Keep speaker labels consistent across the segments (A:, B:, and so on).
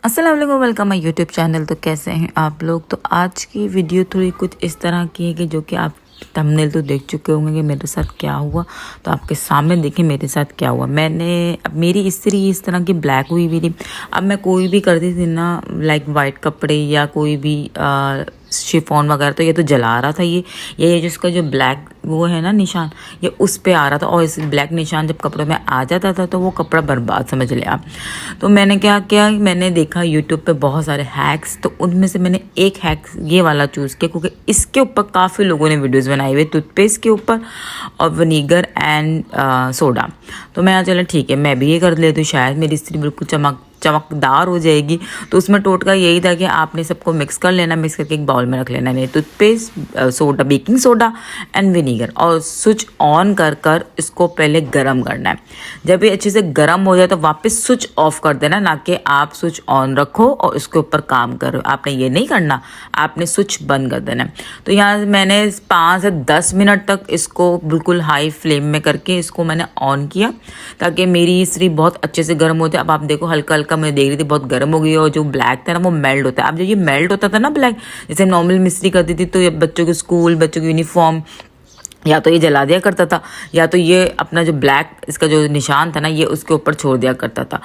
A: अस्सलाम वालेकुम, welcome my YouTube channel. तो कैसे हैं आप लोग। तो आज की वीडियो थोड़ी कुछ इस तरह की है कि जो कि आप थंबनेल तो देख चुके होंगे कि मेरे साथ क्या हुआ। तो आपके सामने देखिए मेरे साथ क्या हुआ। अब मेरी इस्त्री इस तरह की ब्लैक हुई हुई थी। अब मैं कोई भी करती थी ना, लाइक वाइट कपड़े या कोई भी शिफॉन वगैरह, तो ये तो जला रहा था। ये जिसका जो ब्लैक वो है ना निशान, ये उस पे आ रहा था। और इस ब्लैक निशान जब कपड़ों में आ जाता था तो वो कपड़ा बर्बाद समझ लिया आप। तो मैंने क्या किया, मैंने देखा यूट्यूब पे बहुत सारे हैक्स, तो उनमें से मैंने एक हैक ये वाला चूज़ किया क्योंकि इसके ऊपर काफ़ी लोगों ने वीडियोस बनाई हुई, टूथपेस्ट के ऊपर और विनीगर एंड सोडा। तो मैं चला ठीक है, मैं भी ये कर लेती हूँ, शायद मेरी इस्त्री बिल्कुल चमकदार हो जाएगी। तो उसमें टोटका यही था कि आपने सबको मिक्स कर लेना, मिक्स करके एक बाउल में रख लेना। नहीं, toothpaste, soda, baking soda and vinegar, और स्विच ऑन कर कर इसको पहले गरम करना है। जब ये अच्छे से गरम हो जाए तो वापस स्विच ऑफ कर देना, ना कि आप स्विच ऑन रखो और इसके ऊपर काम करो। आपने ये नहीं करना, आपने स्विच बंद कर देना है। तो यहाँ मैंने 5 से 10 मिनट तक इसको बिल्कुल हाई फ्लेम में करके इसको मैंने ऑन किया ताकि मेरी इस्त्री बहुत अच्छे से गर्म होती है। अब आप देखो हल्का हल्का मैं देख रही थी बहुत गर्म हो गई, और जो ब्लैक था ना वो मेल्ट होता है। अब जब ये मेल्ट होता था ना ब्लैक, जैसे नॉर्मल मिस्त्री करती थी तो ये बच्चों के स्कूल, बच्चों की यूनिफॉर्म, या तो ये जला दिया करता था, या तो ये अपना जो ब्लैक इसका जो निशान था ना ये उसके ऊपर छोड़ दिया करता था।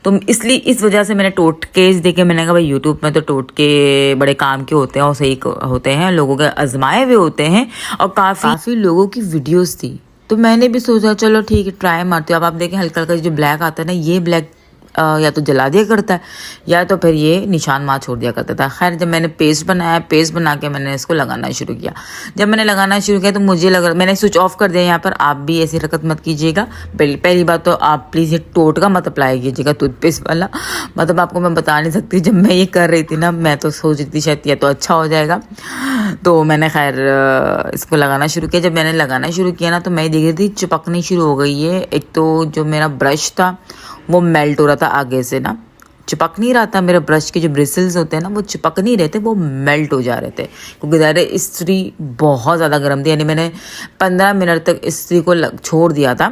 A: तो इसलिए इस वजह से मैंने टोटके देखे। मैंने कहा भाई यूट्यूब में तो टोटके बड़े काम के होते हैं और सही होते हैं, लोगों के आजमाए हुए होते हैं, और काफ़ी लोगों की वीडियोस थी। तो मैंने भी सोचा चलो ठीक है ट्राई मारती हूँ। अब आप देखें हल्का हल्का जो ब्लैक आता है ना, ये ब्लैक या तो जला दिया करता है या तो फिर ये निशान मार छोड़ दिया करता था। खैर जब मैंने पेस्ट बनाया, पेस्ट बना के मैंने इसको लगाना शुरू किया। जब मैंने लगाना शुरू किया तो मुझे लग रहा, मैंने स्विच ऑफ कर दिया। यहाँ पर आप भी ऐसी हरकत मत कीजिएगा। पहली बात तो आप प्लीज़ ये टोटका मत अप्लाई कीजिएगा, टूथपेस्ट वाला। मतलब आपको मैं बता नहीं सकती, जब मैं ये कर रही थी ना मैं तो सोच रही थी शायद ये तो अच्छा हो जाएगा। तो मैंने खैर इसको लगाना शुरू किया। जब मैंने लगाना शुरू किया ना तो मैं देख रही थी चिपकनी शुरू हो गई है। एक तो जो मेरा ब्रश था वो मेल्ट हो रहा था आगे से ना, चिपक नहीं रहा था। मेरे ब्रश के जो ब्रिसल्स होते हैं ना वो चिपक नहीं रहे थे, वो मेल्ट हो जा रहे थे क्योंकि ज़्यादा इस्त्री बहुत ज़्यादा गर्म थी। यानी मैंने 15 मिनट तक इस्त्री को छोड़ दिया था।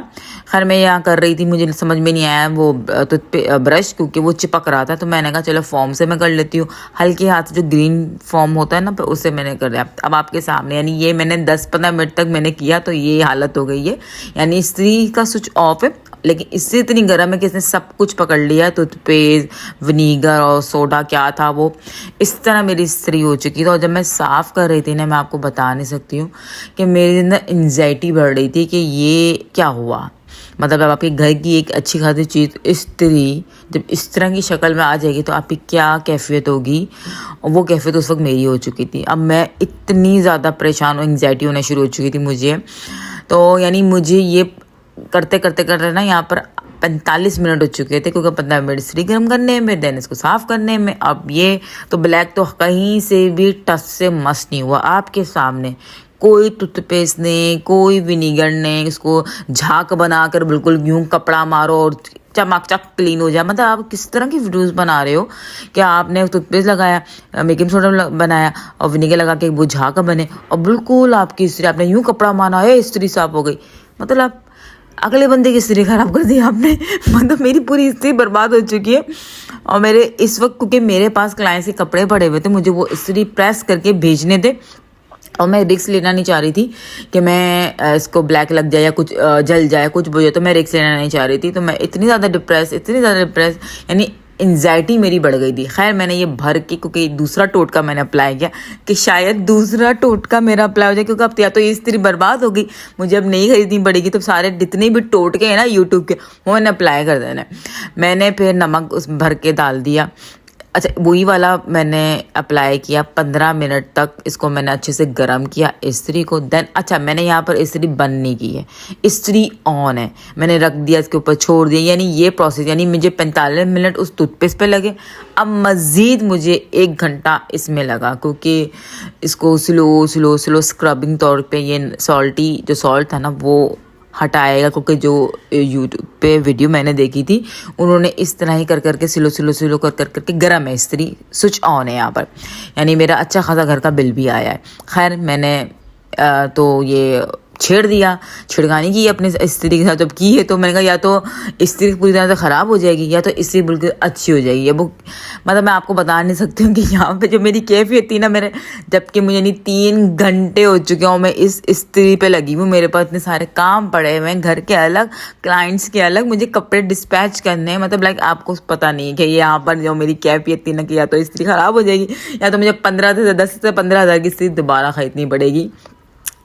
A: खैर मैं यहाँ कर रही थी, मुझे समझ में नहीं आया वो ब्रश क्योंकि वो चिपक रहा था। तो मैंने कहा चलो फॉर्म से मैं कर लेती हूँ, हल्के हाथ से जो ग्रीन फॉर्म होता है ना उससे मैंने कर लिया। अब आपके सामने यानी ये मैंने 10-15 मिनट तक मैंने किया तो ये हालत हो गई है। यानी इस्त्री का स्विच ऑफ है लेकिन इससे इतनी गर्म है कि इसने सब कुछ पकड़ लिया। टूथपेस्ट, विनीगर और सोडा क्या था वो, इस तरह मेरी इस्त्री हो चुकी थी। और जब मैं साफ़ कर रही थी ना, मैं आपको बता नहीं सकती हूँ कि मेरे अंदर एंजाइटी बढ़ रही थी कि ये क्या हुआ। मतलब अब आपके घर की एक अच्छी खासी चीज़ इस्त्री जब इस तरह की शक्ल में आ जाएगी तो आपकी क्या कैफियत होगी। और वो कैफियत उस वक्त मेरी हो चुकी थी। अब मैं इतनी ज़्यादा परेशान और एंजाइटी होना शुरू हो चुकी थी मुझे। तो यानी मुझे ये करते करते ना यहाँ पर 45 मिनट हो चुके थे क्योंकि 15 मिनट इस्त्री गर्म करने में, देन इसको साफ़ करने में। अब ये तो ब्लैक तो कहीं से भी टच से मस नहीं हुआ। आपके सामने कोई टूथपेस्ट ने, कोई विनीगर ने इसको झाग बनाकर बिल्कुल यूं कपड़ा मारो और चमाक क्लीन हो जाए। मतलब आप किस तरह की वीडियोस बना रहे हो कि आपने टूथपेस्ट लगाया, बेकिंग सोडा बनाया और विनीगर लगा के वो झाग बने और बिल्कुल आपकी इस्त्री, आपने यूं कपड़ा माना है इस्त्री साफ हो गई। मतलब अगले बंदे की इस्त्री खराब कर दी आपने। मतलब मेरी पूरी इस्त्री बर्बाद हो चुकी है। और मेरे इस वक्त क्योंकि मेरे पास क्लाइंट्स के कपड़े पड़े हुए थे, मुझे वो इस्त्री प्रेस करके भेजने थे और मैं रिस्क लेना नहीं चाह रही थी कि मैं इसको ब्लैक लग जाए या कुछ जल जाए, कुछ हो जाए। तो मैं रिस्क लेना नहीं चाह रही थी। तो मैं इतनी ज़्यादा डिप्रेस यानी एंजाइटी मेरी बढ़ गई थी। खैर मैंने ये भर के क्योंकि दूसरा टोटका मैंने अप्लाई किया कि शायद दूसरा टोटका मेरा अप्लाई हो जाए, क्योंकि अब या तो ये इस्त्री बर्बाद हो गई, मुझे अब नहीं खरीदनी पड़ेगी। तो सारे जितने भी टोटके हैं ना यूट्यूब के वो मैंने अप्लाई कर देना। मैंने फिर नमक उस भर के डाल दिया। अच्छा वही वाला मैंने अप्लाई किया। 15 मिनट तक इसको मैंने अच्छे से गर्म किया इस्त्री को। देन अच्छा मैंने यहाँ पर इस्त्री बंद नहीं की है, इस्त्री ऑन है, मैंने रख दिया इसके ऊपर छोड़ दिया। यानी ये प्रोसेस, यानी मुझे 45 मिनट उस टूथपेस्ट पे लगे। अब मज़ीद मुझे 1 घंटा इसमें लगा क्योंकि इसको स्लो स्क्रबिंग तौर पे ये सॉल्टी जो सॉल्ट था ना वो हटाएगा। क्योंकि जो यूट्यूब पे वीडियो मैंने देखी थी उन्होंने इस तरह ही कर करके स्लो कर करके गर्म है इस्त्री, स्विच ऑन है यहाँ पर। यानी मेरा अच्छा खासा घर का बिल भी आया है। खैर मैंने तो ये छेड़ दिया, छिड़खानी की अपने स्त्री के साथ। जब की है तो मैंने कहा या तो स्त्री पूरी तरह से ख़राब हो जाएगी या तो स्त्री बिल्कुल अच्छी हो जाएगी। वो मतलब मैं आपको बता नहीं सकती हूँ कि यहाँ पे जो मेरी कैफियत थी ना मेरे, जबकि मुझे नहीं 3 घंटे हो चुके हूँ मैं इस स्त्री पे लगी हूँ। मेरे पास इतने सारे काम पड़े हुए हैं, घर के अलग, क्लाइंट्स के अलग, मुझे कपड़े डिस्पैच करने हैं। मतलब लाइक आपको पता नहीं है कि यहाँ पर जो मेरी कैफियत थी ना कि या तो स्त्री ख़राब हो जाएगी या तो मुझे 10 से 15 हज़ार की स्त्री दोबारा खरीदनी पड़ेगी।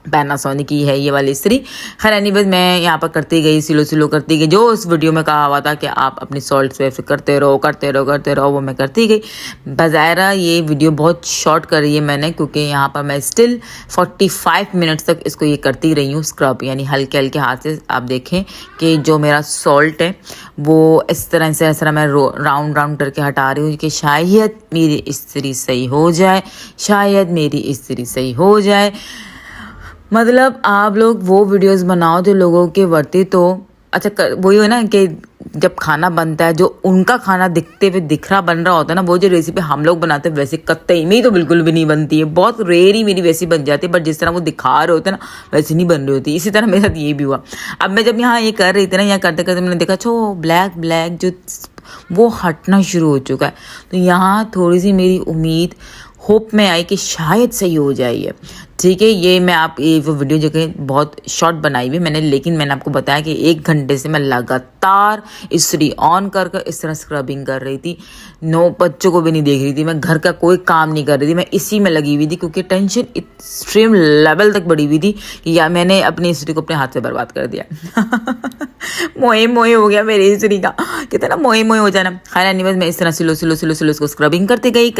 A: पैनासोनिक की है ये वाली स्त्री। खैर एनीवेज मैं यहाँ पर करती गई, सिलो करती गई। जो उस वीडियो में कहा हुआ था कि आप अपनी सॉल्ट स्वेप से करते रहो, वो मैं करती गई। बज़ाहिरा ये वीडियो बहुत शॉर्ट कर रही है मैंने, क्योंकि यहाँ पर मैं स्टिल 45 मिनट्स तक इसको ये करती रही हूँ स्क्रब, यानी हल्के हल्के हाथ से। आप देखें कि जो मेरा सॉल्ट है वो इस तरह मैं राउंड करके हटा रही हूँ कि शायद मेरी स्त्री सही हो जाए, शायद मेरी स्त्री सही हो जाए। मतलब आप लोग वो वीडियोस बनाओ जो लोगों के वर्ती। तो अच्छा वही है ना कि जब खाना बनता है जो उनका खाना दिखते हुए दिख रहा बन रहा होता है ना, वो जो रेसिपी हम लोग बनाते हैं वैसे कतई में ही तो बिल्कुल भी नहीं बनती है। बहुत रेयर ही मेरी वैसी बन जाती है, बट जिस तरह वो दिखा रहे होते हैं ना वैसे नहीं बन रही होती। इसी तरह मेरे साथ ये भी हुआ। अब मैं जब यहाँ ये कर रही थी ना, यहाँ करते करते मैंने देखा छो ब्लैक जो वो हटना शुरू हो चुका है। तो यहाँ थोड़ी सी मेरी उम्मीद होप में आई कि शायद सही हो जाए। ठीक है, ये मैं आप ये वो वीडियो जो कि बहुत शॉर्ट बनाई हुई मैंने, लेकिन मैंने आपको बताया कि 1 घंटे से मैं लगातार स्त्री ऑन कर इस तरह स्क्रबिंग कर रही थी। 9 बच्चों को भी नहीं देख रही थी मैं, घर का कोई काम नहीं कर रही थी, मैं इसी में लगी हुई थी क्योंकि टेंशन एक्सट्रीम लेवल तक बढ़ी हुई थी कि यार मैंने अपनी स्त्री को अपने हाथ से बर्बाद कर दिया। मोए हो गया मेरी स्त्री का, कितना मोए हो जाना। खैर एनीवेज मैं इस तरह सिलो इसको स्क्रबिंग करती गई।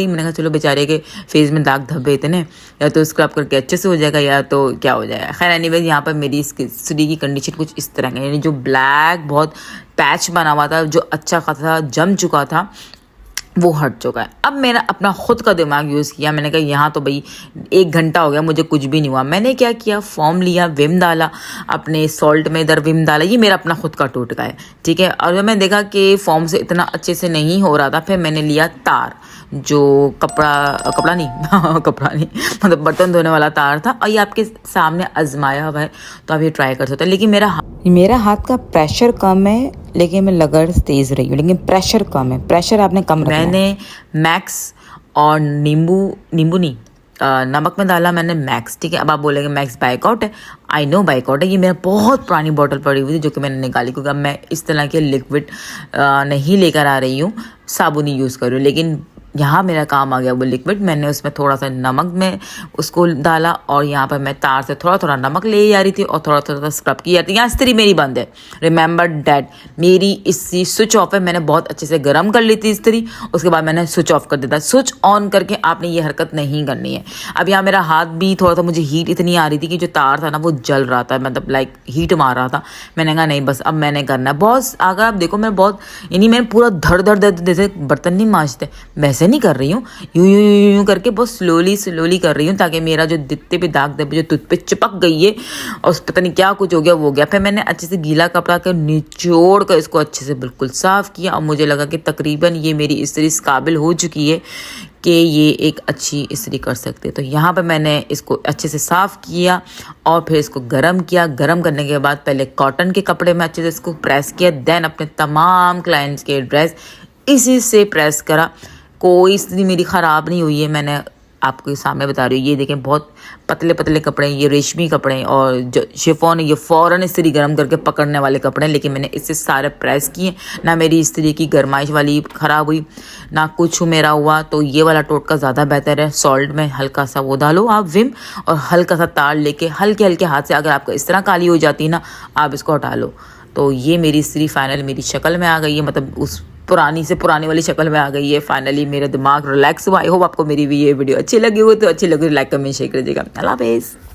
A: मैंने कहा चलो बेचारे के फेस में दाग धब्बे इतने, या तो स्क्रब करके अच्छे से हो जाएगा या तो क्या हो जाएगा। खैर एनीवेज यहाँ पर मेरी स्त्री की कंडीशन कुछ इस तरह का, यानी जो ब्लैक बहुत पैच बना हुआ था, जो अच्छा खासा जम चुका था, वो हट चुका है। अब मैंने अपना खुद का दिमाग यूज़ किया। मैंने कहा यहाँ तो भाई 1 घंटा हो गया, मुझे कुछ भी नहीं हुआ। मैंने क्या किया, फॉर्म लिया, विम डाला अपने सॉल्ट में, इधर विम डाला। ये मेरा अपना खुद का टोटका है, ठीक है। और जब मैं देखा कि फॉर्म से इतना अच्छे से नहीं हो रहा था, फिर मैंने लिया तार, जो कपड़ा नहीं मतलब बर्तन धोने वाला तार था, और ये आपके सामने आजमाया हुआ है, तो आप ये ट्राई कर सकते हैं। लेकिन मेरा हाथ का प्रेशर कम है, लेकिन मैं लगड़ तेज़ रही हूँ, लेकिन प्रेशर कम है। प्रेशर आपने कम रखना है। मैंने मैक्स और नींबू नहीं नमक में डाला मैंने मैक्स, ठीक है। अब आप बोलेंगे मैक्स बाइकआउट है, आई नो बाइकआउट है। ये मेरा बहुत पुरानी बॉटल पड़ी हुई थी जो कि मैंने निकाली, क्योंकि अब मैं इस तरह के लिक्विड नहीं लेकर आ रही हूँ, साबुन ही यूज़ कर रही हूँ। लेकिन यहाँ मेरा काम आ गया वो लिक्विड। मैंने उसमें थोड़ा सा नमक में उसको डाला, और यहाँ पर मैं तार से थोड़ा नमक ले जा रही थी और थोड़ा स्क्रब की जाती। यहाँ स्त्री मेरी बंद है, रिमेंबर डैट, मेरी इसी स्विच ऑफ है। मैंने बहुत अच्छे से गर्म कर ली थी स्त्री, उसके बाद मैंने स्विच ऑफ कर दिया था। स्विच ऑन करके आपने ये हरकत नहीं करनी है। अब यहाँ मेरा हाथ भी थोड़ा सा, मुझे हीट इतनी आ रही थी कि जो तार था ना वो जल रहा था, मतलब लाइक हीट मार रहा था। मैंने कहा नहीं बस अब मैंने करना है। बहुत अगर आप देखो मैं बहुत, यानी मैंने पूरा धड़ जैसे बर्तन नहीं मांजते वैसे नहीं कर रही हूँ, यूं करके बहुत स्लोली कर रही हूँ, ताकि मेरा जो दित्ते पे दाग धब्बे जो तुझ पे चिपक गई है और पता नहीं क्या कुछ हो गया वो हो गया। फिर मैंने अच्छे से गीला कपड़ा कर निचोड़ कर इसको अच्छे से बिल्कुल साफ किया, और मुझे लगा कि तकरीबन ये मेरी इस्त्री इस काबिल हो चुकी है कि ये एक अच्छी इस्त्री कर सकते। तो यहाँ पर मैंने इसको अच्छे से साफ़ किया और फिर इसको गरम किया। गरम करने के बाद पहले कॉटन के कपड़े में अच्छे से इसको प्रेस किया, देन अपने तमाम क्लाइंट्स के ड्रेस इसी से प्रेस करा। कोई स्त्री मेरी ख़राब नहीं हुई है, मैंने आपको सामने बता रही हूँ। ये देखें बहुत पतले कपड़े, ये रेशमी कपड़े, और जो शिफॉन है ये फ़ौरन इस्त्री गर्म करके पकड़ने वाले कपड़े, लेकिन मैंने इससे सारे प्रेस किए। ना मेरी इस्त्री की गरमाइश वाली ख़राब हुई, ना कुछ मेरा हुआ। तो ये वाला टोटका ज़्यादा बेहतर है। सॉल्ट में हल्का सा वो डालो आप विम, और हल्का सा तार लेके हल्के हाथ से, अगर आपको इस तरह काली हो जाती है ना, आप इसको हटा लो। तो ये मेरी इस्त्री फाइनल मेरी शक्ल में आ गई है, मतलब उस पुरानी वाली शक्ल में आ गई है। फाइनली मेरा दिमाग रिलैक्स हुआ। आई होप आपको मेरी भी ये वीडियो अच्छी लगी हो, तो अच्छी लगी लाइक कमेंट शेयर कर दीजिएगा। अल्लाह हाफिज़।